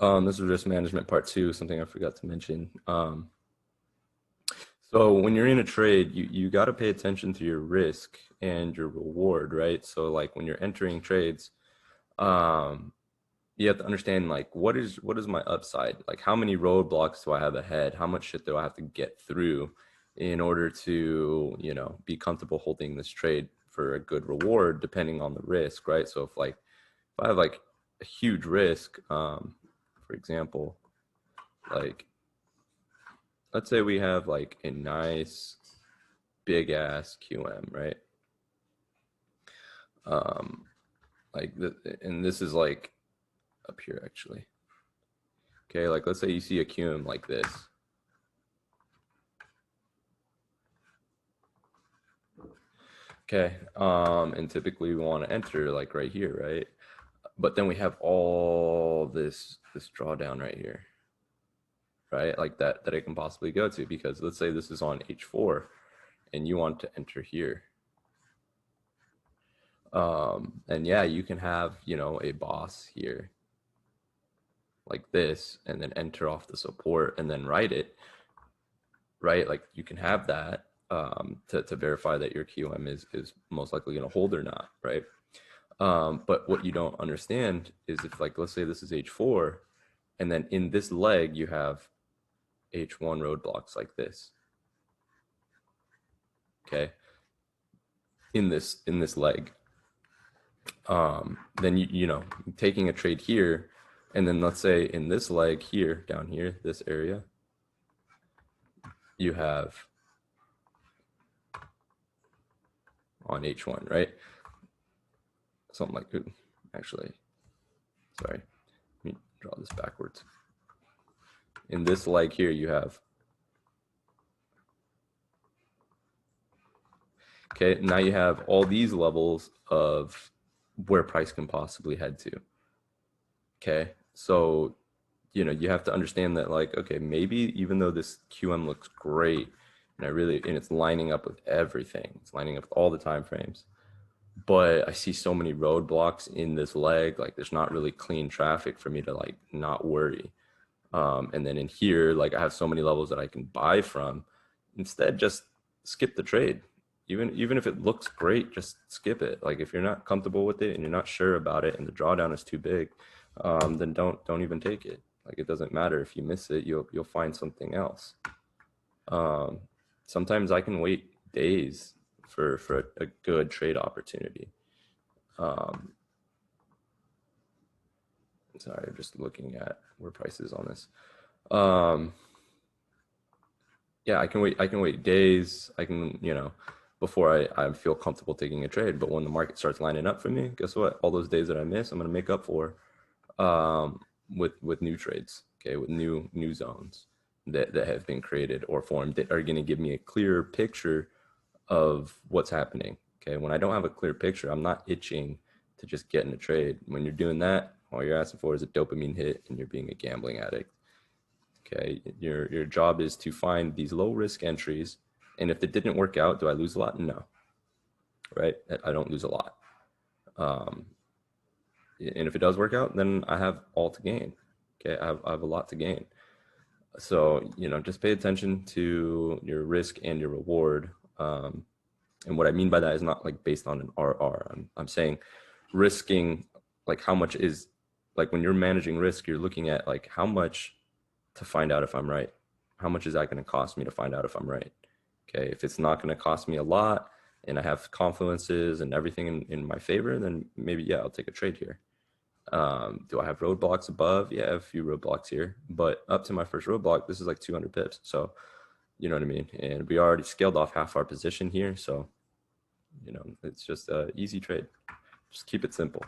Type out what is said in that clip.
This is risk management part two, something I forgot to mention. So when you're in a trade, you got to pay attention to your risk and your reward, right? So like when you're entering trades, um, you have to understand like what is my upside? Like how many roadblocks do I have ahead? How much shit do I have to get through in order to, be comfortable holding this trade for a good reward depending on the risk, right? So if I have like a huge risk, for example, like let's say we have like a nice big ass QM, right? Um, and this is like up here actually. Okay, like let's say you see a QM like this. Okay, and typically we want to enter like right here, right? But then we have all this drawdown right here, right? Like that it can possibly go to, because let's say this is on H4 and you want to enter here. And yeah, you can have, a boss here like this and then enter off the support and then write it, right? Like you can have that to verify that your QM is most likely going to hold or not, right? But what you don't understand is if, like, let's say this is H4, and then in this leg you have H1 roadblocks like this. Okay, in this leg, then you taking a trade here, and then let's say in this leg here, down here, this area, you have on H1, right? Something like, ooh, actually, sorry, let me draw this backwards. In this leg here, you have, okay, now you have all these levels of where price can possibly head to. Okay, so you have to understand that, like, okay, maybe even though this QM looks great and it's lining up with everything, it's lining up with all the time frames, but I see so many roadblocks in this leg, like there's not really clean traffic for me to like not worry. And then in here, like I have so many levels that I can buy from. Instead, just skip the trade. Even if it looks great, just skip it. Like if you're not comfortable with it and you're not sure about it and the drawdown is too big, then don't even take it. Like it doesn't matter if you miss it, you'll find something else. Um, Sometimes I can wait days for a good trade opportunity. Um, Sorry, I'm just looking at where price is on this. Um, yeah, I can wait days. I can, before I feel comfortable taking a trade. But when the market starts lining up for me, guess what? All those days that I miss, I'm gonna make up for um, with new trades. Okay, with new zones that have been created or formed that are gonna give me a clearer picture of what's happening. Okay, when I don't have a clear picture, I'm not itching to just get in a trade. When you're doing that, all you're asking for is a dopamine hit, and you're being a gambling addict. Okay, your job is to find these low risk entries, and if it didn't work out, do I lose a lot? No, right? I don't lose a lot. Um, and if it does work out, then I have all to gain. Okay, I have a lot to gain. So just pay attention to your risk and your reward. And what I mean by that is not like based on an RR. I'm saying risking, like how much is, like when you're managing risk, you're looking at like how much to find out if I'm right. How much is that going to cost me to find out if I'm right? Okay, if it's not going to cost me a lot and I have confluences and everything in my favor, then maybe, yeah, I'll take a trade here. Do I have roadblocks above? Yeah, I have a few roadblocks here, but up to my first roadblock, this is like 200 pips. So, you know what I mean? And we already scaled off half our position here. So, it's just an easy trade. Just keep it simple.